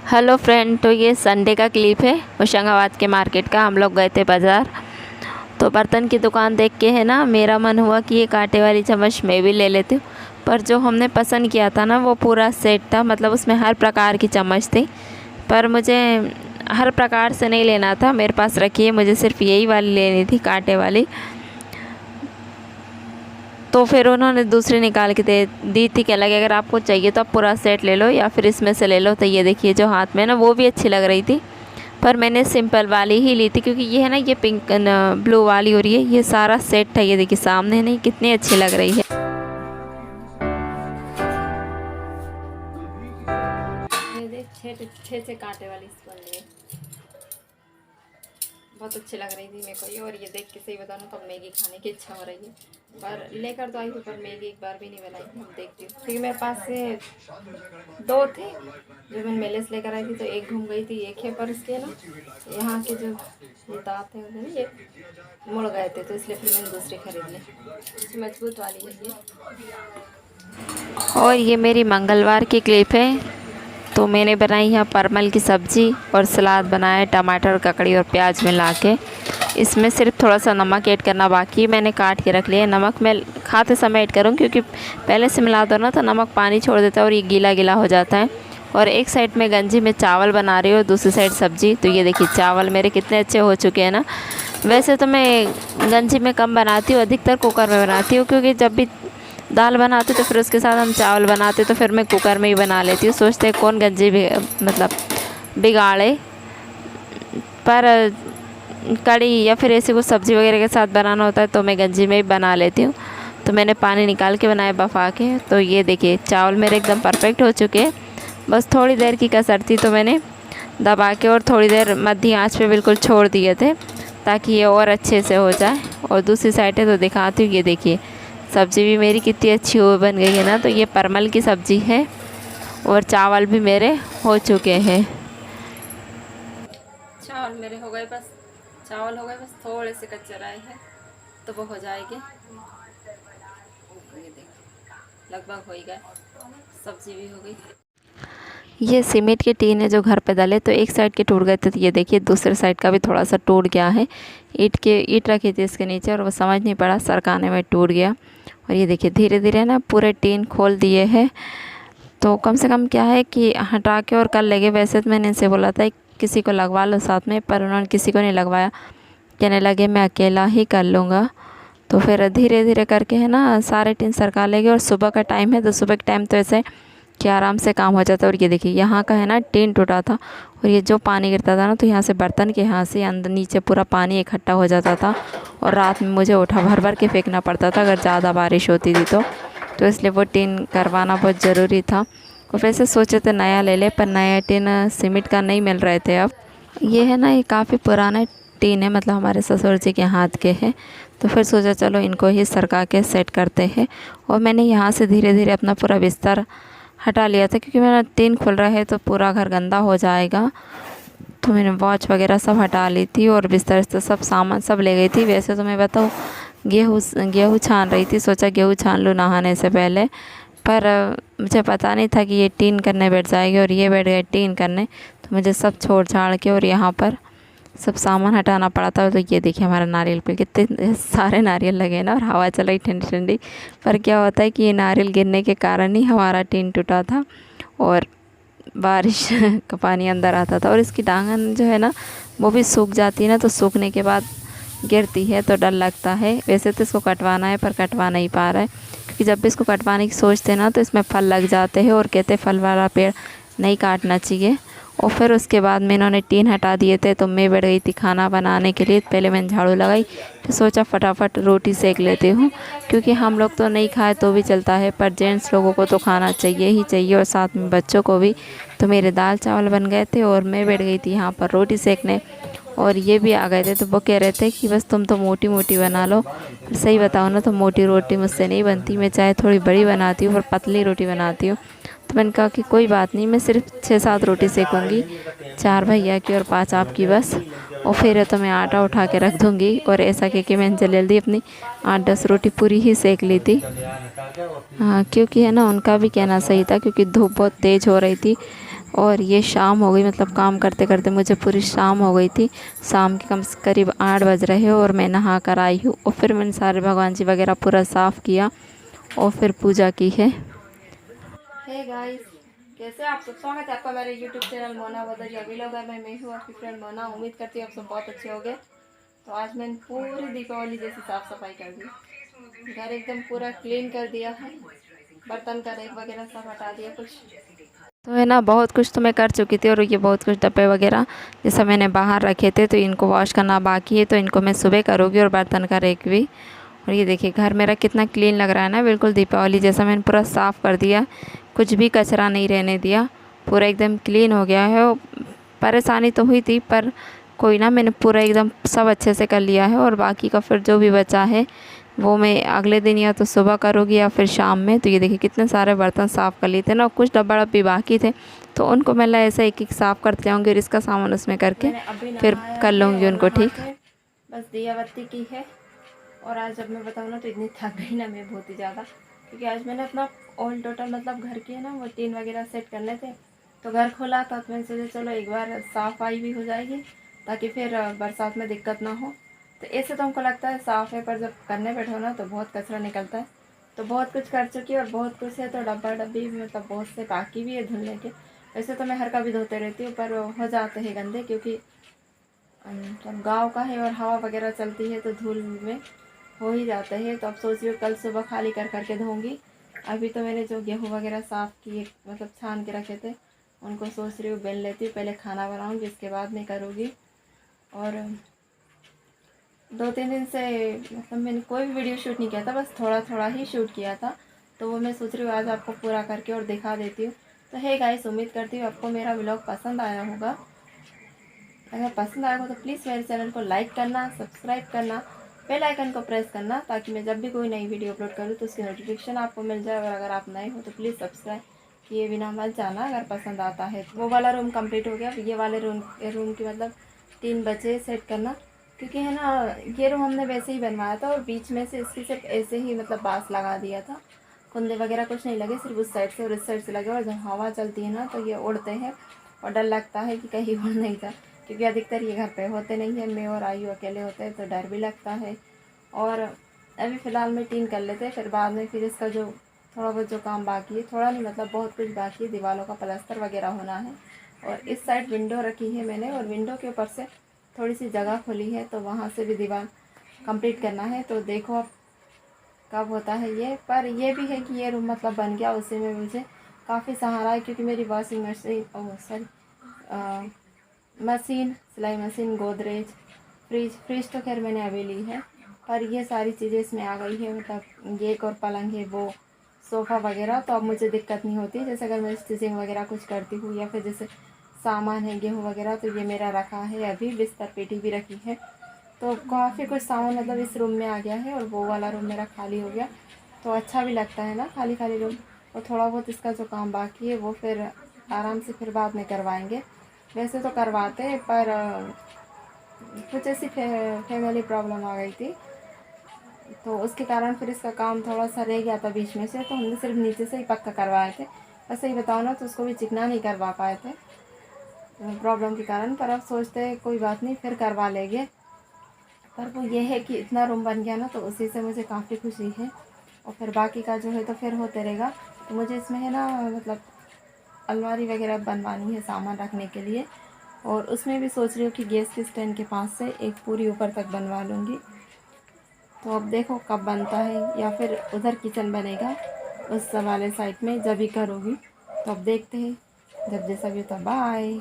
Hello friend, तो ये Sunday का क्लिप है होशंगाबाद के मार्केट का। हम लोग गए थे बाज़ार, तो बर्तन की दुकान देख के है ना मेरा मन हुआ कि ये कांटे वाली चम्मच मैं भी ले लेती हूँ। पर जो हमने पसंद किया था ना वो पूरा सेट था, मतलब उसमें हर प्रकार की चम्मच थी। पर मुझे हर प्रकार से नहीं लेना था, मेरे पास रखी है, मुझे सिर्फ यही वाली लेनी थी, कांटे वाली। तो फिर उन्होंने दूसरी निकाल के दे दी थी, कह लगे अगर आपको चाहिए तो आप पूरा सेट ले लो या फिर इसमें से ले लो। तो ये देखिए जो हाथ में ना वो भी अच्छी लग रही थी, पर मैंने सिंपल वाली ही ली थी क्योंकि ये है ना ये पिंक ब्लू वाली हो रही है, ये सारा सेट है। ये देखिए सामने नहीं कितनी अच्छी लग रही है। ये देख छः से कांटे वाली स्पून लिए, बहुत अच्छी लग रही थी मेरे को ये। और ये देख के सही बताऊँ तो मैगी खाने की इच्छा हो रही है, पर लेकर तो आई हूँ, पर मैगी एक बार भी नहीं बनाई थी। हम देखती हूँ क्योंकि मेरे पास से दो थे जो मैं मेले से लेकर आई थी, तो एक घूम गई थी, एक है पर इसके ना यहाँ के जो ये दांत हैं ये मुड़ गए थे, तो इसलिए फिर मैंने दूसरी खरीद ली, मजबूत वाली है ये। और ये मेरी मंगलवार की क्लिप है। तो मैंने बनाई है परमल की सब्ज़ी और सलाद बनाया, टमाटर, ककड़ी और प्याज मिला के। इसमें सिर्फ थोड़ा सा नमक ऐड करना बाकी, मैंने काट के रख लिया। नमक मैं खाते समय ऐड करूँ क्योंकि पहले से मिला दो ना तो नमक पानी छोड़ देता है और ये गीला गीला हो जाता है। और एक साइड में गंजी में चावल बना रही हूँ, दूसरी साइड सब्ज़ी। तो ये देखिए चावल मेरे कितने अच्छे हो चुके हैं ना। वैसे तो मैं गंजी में कम बनाती हूँ, अधिकतर कुकर में बनाती हूँ, क्योंकि जब भी दाल बनाते तो फिर उसके साथ हम चावल बनाते तो फिर मैं कुकर में ही बना लेती हूँ। सोचते कौन गंजी भी मतलब बिगाड़े, पर कड़ी या फिर ऐसे कुछ सब्ज़ी वगैरह के साथ बनाना होता है तो मैं गंजी में ही बना लेती हूँ। तो मैंने पानी निकाल के बनाया बफा के। तो ये देखिए चावल मेरे एकदम परफेक्ट हो चुके हैं, बस थोड़ी देर की कसर थी, तो मैंने दबा के और थोड़ी देर मध्य आँच पे बिल्कुल छोड़ दिए थे ताकि ये और अच्छे से हो जाए। और दूसरी साइड है तो दिखाती हूँ, ये देखिए सब्ज़ी भी मेरी कितनी अच्छी हो बन गई है ना। तो ये परमल की सब्ज़ी है और चावल भी मेरे हो चुके हैं। चावल मेरे हो गए, बस चावल हो गए, बस थोड़े से कच्चे रहे हैं तो वो हो जाएंगे। ये देखिए लगभग हो ही गए, सब्ज़ी भी हो गई। ये सीमेंट के टीन है जो घर पे डाले, तो एक साइड के टूट गए थे, तो ये देखिए दूसरे साइड का भी थोड़ा सा टूट गया है। ईंट रखी थी इसके नीचे और वो समझ नहीं पड़ा, सरकाने में टूट गया। और ये देखिए धीरे धीरे ना पूरे टीन खोल दिए हैं। तो कम से कम क्या है कि हटा के और कर लेंगे। वैसे तो मैंने इनसे बोला था किसी को लगवा लो साथ में, पर उन्होंने किसी को नहीं लगवाया, कहने लगे मैं अकेला ही कर लूँगा। तो फिर धीरे धीरे करके है ना सारे टीन सरका लेंगे। और सुबह का टाइम है तो सुबह के टाइम तो ऐसे कि आराम से काम हो जाता है। और ये देखिए यहाँ का है ना टीन टूटा था, और ये जो पानी गिरता था ना तो यहाँ से बर्तन के यहाँ से अंदर नीचे पूरा पानी इकट्ठा हो जाता था, और रात में मुझे उठा भर भर के फेंकना पड़ता था अगर ज़्यादा बारिश होती थी तो इसलिए वो टीन करवाना बहुत ज़रूरी था। और वैसे सोचे थे नया ले ले, पर नया टीन सीमेंट का नहीं मिल रहे थे। अब ये है ना ये काफ़ी पुराना टीन है, मतलब हमारे ससुर जी के हाथ के हैं। तो फिर सोचा चलो इनको ही सरका के सेट करते हैं। और मैंने यहाँ से धीरे धीरे अपना पूरा बिस्तर हटा लिया था क्योंकि मेरा टीन खुल रहा है तो पूरा घर गंदा हो जाएगा। तो मैंने वॉच वगैरह सब हटा ली थी और बिस्तर सब सामान सब ले गई थी। वैसे तो मैं बताऊँ गेहूँ छान रही थी, सोचा गेहूँ छान लूँ नहाने से पहले, पर मुझे पता नहीं था कि ये टीन करने बैठ जाएगी, और ये बैठ गए टीन करने। तो मुझे सब छोड़ छाड़ के और यहाँ पर सब सामान हटाना पड़ा था। तो ये देखिए हमारा नारियल पे कितने सारे नारियल लगे ना, और हवा चल रही ठंडी ठंडी। पर क्या होता है कि ये नारियल गिरने के कारण ही हमारा टीन टूटा था और बारिश का पानी अंदर आता था। और इसकी टांगन जो है ना वो भी सूख जाती है ना, तो सूखने के बाद गिरती है तो डर लगता है। वैसे तो इसको कटवाना है पर कटवा नहीं पा रहा है, क्योंकि जब भी इसको कटवाने की सोचते हैं ना तो इसमें फल लग जाते हैं और कहते हैं फल वाला पेड़ नहीं काटना चाहिए। और फिर उसके बाद में इन्होंने टीन हटा दिए थे तो मैं बैठ गई थी खाना बनाने के लिए। पहले मैंने झाड़ू लगाई, फिर सोचा फटाफट रोटी सेक लेती हूँ, क्योंकि हम लोग तो नहीं खाए तो भी चलता है पर जेंट्स लोगों को तो खाना चाहिए ही चाहिए, और साथ में बच्चों को भी। तो मेरे दाल चावल बन गए थे और मैं बैठ गई थी यहाँ पर रोटी सेकने। और ये भी आ गए थे तो वो कह रहे थे कि बस तुम तो मोटी मोटी बना लो। पर सही बताओ ना तो मोटी रोटी मुझसे नहीं बनती, मैं चाहे थोड़ी बड़ी बनाती हूँ पर पतली रोटी बनाती हूँ। तो मैंने कहा कि कोई बात नहीं, मैं सिर्फ 6-7 रोटी सेकूँगी, 4 भैया की और 5 आपकी बस। और फिर तो मैं आटा उठा के रख दूँगी। और ऐसा कह के मैंने जल्दी अपनी 8-10 रोटी पूरी ही सेक ली थी। हाँ, क्योंकि है ना उनका भी कहना सही था, क्योंकि धूप बहुत तेज़ हो रही थी और ये शाम हो गई, मतलब काम करते करते मुझे पूरी शाम हो गई थी। शाम के करीब 8 बज रहे हैं और मैं नहा कर आई हूँ और फिर मैंने सारे भगवान जी वगैरह पूरा साफ़ किया और फिर पूजा की है। हे गाइस, कैसे आप सब? स्वागत है आपका मेरे यूट्यूब चैनल मोना बदरिया व्लॉगर में। मैं हूँ आपकी फ्रेंड मोना। उम्मीद करती हूँ आप सब बहुत अच्छे होंगे। तो आज मैंने पूरी दीपावली जैसी साफ़ सफाई कर दी, घर एकदम पूरा क्लीन कर दिया है, बर्तन का रैक वगैरह सब हटा दिया कुछ। तो है ना, बहुत कुछ तो मैं कर चुकी थी और ये बहुत कुछ डब्बे वगैरह जैसा मैंने बाहर रखे थे तो इनको वॉश करना बाकी है, तो इनको मैं सुबह करूँगी। और बर्तन का रैक भी। और ये देखिए घर मेरा कितना क्लीन लग रहा है ना, बिल्कुल दीपावली जैसा। मैंने पूरा साफ़ कर दिया, कुछ भी कचरा नहीं रहने दिया, पूरा एकदम क्लीन हो गया है। परेशानी तो हुई थी पर कोई ना, मैंने पूरा एकदम सब अच्छे से कर लिया है। और बाकी का फिर जो भी बचा है वो मैं अगले दिन या तो सुबह करूँगी या फिर शाम में। तो ये देखिए कितने सारे बर्तन साफ़ कर लिए थे ना, कुछ डब्बा डब्बी बाकी थे तो उनको मैं ऐसे एक एक साफ़ करते जाऊँगी और इसका सामान उसमें करके फिर कर लूँगी उनको ठीक। बस दिया बत्ती की है। और आज जब मैं बताऊँ ना तो इतनी थक गई ना मैं बहुत ही ज़्यादा, क्योंकि आज मैंने अपना ऑल टोटल मतलब घर के ना वो टीन वगैरह सेट करने थे। तो घर खोला था तो मैंने सोचा चलो एक बार सफाई भी हो जाएगी ताकि फिर बरसात में दिक्कत ना हो। तो ऐसे तो हमको लगता है साफ़ है, पर जब करने बैठो ना तो बहुत कचरा निकलता है। तो बहुत कुछ कर चुकी है और बहुत कुछ है तो डब्बा डब्बी मतलब बहुत से बाकी भी है धुलने के। वैसे तो मैं हर कभी धोते रहती हूँ पर हो जाते हैं गंदे, क्योंकि जब गाँव का है और हवा वगैरह चलती है तो धूल में हो ही जाते हैं। तो अब सोच रही हूँ कल सुबह खाली कर करके धोऊंगी। अभी तो मैंने जो गेहूँ वगैरह साफ़ किए मतलब छान के रखे थे उनको सोच रही हूँ बेल लेती हूँ, पहले खाना बनाऊँगी इसके बाद नहीं करूँगी। और 2-3 दिन से मतलब मैंने कोई भी वीडियो शूट नहीं किया था, बस थोड़ा थोड़ा ही शूट किया था। तो वो मैं सोच रही हूँ आज आपको पूरा करके और दिखा देती हूँ। तो हे गाइस, उम्मीद करती हूँ आपको मेरा व्लॉग पसंद आया होगा। अगर पसंद आया हो तो प्लीज़ मेरे चैनल को लाइक करना, सब्सक्राइब करना, बेल आइकन को प्रेस करना ताकि मैं जब भी कोई नई वीडियो अपलोड करूँ तो उसकी नोटिफिकेशन आपको मिल जाए। और अगर आप नए हो तो प्लीज़ सब्सक्राइब किए बिना मत जाना अगर पसंद आता है। वो वाला रूम कंप्लीट हो गया, ये वाले रूम की मतलब 3 बजे सेट करना, क्योंकि है ना ये रूम हमने वैसे ही बनवाया था और बीच में से इसकी सिर्फ ऐसे ही मतलब बाँस लगा दिया था, कुंदे वगैरह कुछ नहीं लगे, सिर्फ उस साइड से और इस साइड से लगे। और जब हवा चलती है ना तो ये उड़ते हैं और डर लगता है कि कहीं उड़ नहीं जाए, क्योंकि अधिकतर ये घर पे होते नहीं है, मैं और आयु अकेले होते हैं तो डर भी लगता है। और अभी फ़िलहाल में टीन कर लेते हैं, फिर बाद में फिर इसका जो थोड़ा बहुत जो काम बाकी है, थोड़ा नहीं मतलब बहुत कुछ बाकी है, दीवारों का प्लास्टर वगैरह होना है। और इस साइड विंडो रखी है मैंने और विंडो के ऊपर से थोड़ी सी जगह खुली है तो वहाँ से भी दीवार कंप्लीट करना है। तो देखो अब कब होता है ये। पर ये भी है कि ये रूम मतलब बन गया, उसी में मुझे काफ़ी सहारा है, क्योंकि मेरी वॉशिंग मशीन मशीन, सिलाई मशीन, गोदरेज, फ्रिज तो खैर मैंने अभी ली है, पर ये सारी चीज़ें इसमें आ गई है। मतलब ये एक और पलंग है, वो सोफ़ा वगैरह, तो अब मुझे दिक्कत नहीं होती। जैसे अगर मैं स्टिचिंग वगैरह कुछ करती हूँ या फिर जैसे सामान है गेहूँ वगैरह तो ये मेरा रखा है। अभी बिस्तर पेटी भी रखी है, तो काफ़ी कुछ सामान मतलब इस रूम में आ गया है। और वो वाला रूम मेरा खाली हो गया तो अच्छा भी लगता है ना खाली खाली रूम। और थोड़ा बहुत इसका जो काम बाकी है वो फिर आराम से फिर बाद में करवाएंगे। वैसे तो करवाते हैं पर कुछ ऐसी फैमिली प्रॉब्लम आ गई थी तो उसके कारण फिर इसका काम थोड़ा सा रह गया था बीच में से, तो हमने सिर्फ नीचे से ही पक्का करवाए थे। वैसे ही बताओ ना तो उसको भी चिकना नहीं करवा पाए थे प्रॉब्लम के कारण। पर अब सोचते हैं कोई बात नहीं फिर करवा लेंगे। पर वो ये है कि इतना रूम बन गया ना तो उसी से मुझे काफ़ी खुशी है। और फिर बाकी का जो है तो फिर होते रहेगा। तो मुझे इसमें है ना मतलब अलमारी वगैरह बनवानी है सामान रखने के लिए, और उसमें भी सोच रही हूँ कि गैस के स्टैंड के पास से एक पूरी ऊपर तक बनवा लूँगी। तो अब देखो कब बनता है, या फिर उधर किचन बनेगा उस वाले साइड में जब भी करूँगी। तो अब देखते हैं, जब जैसा भी होता। बाय।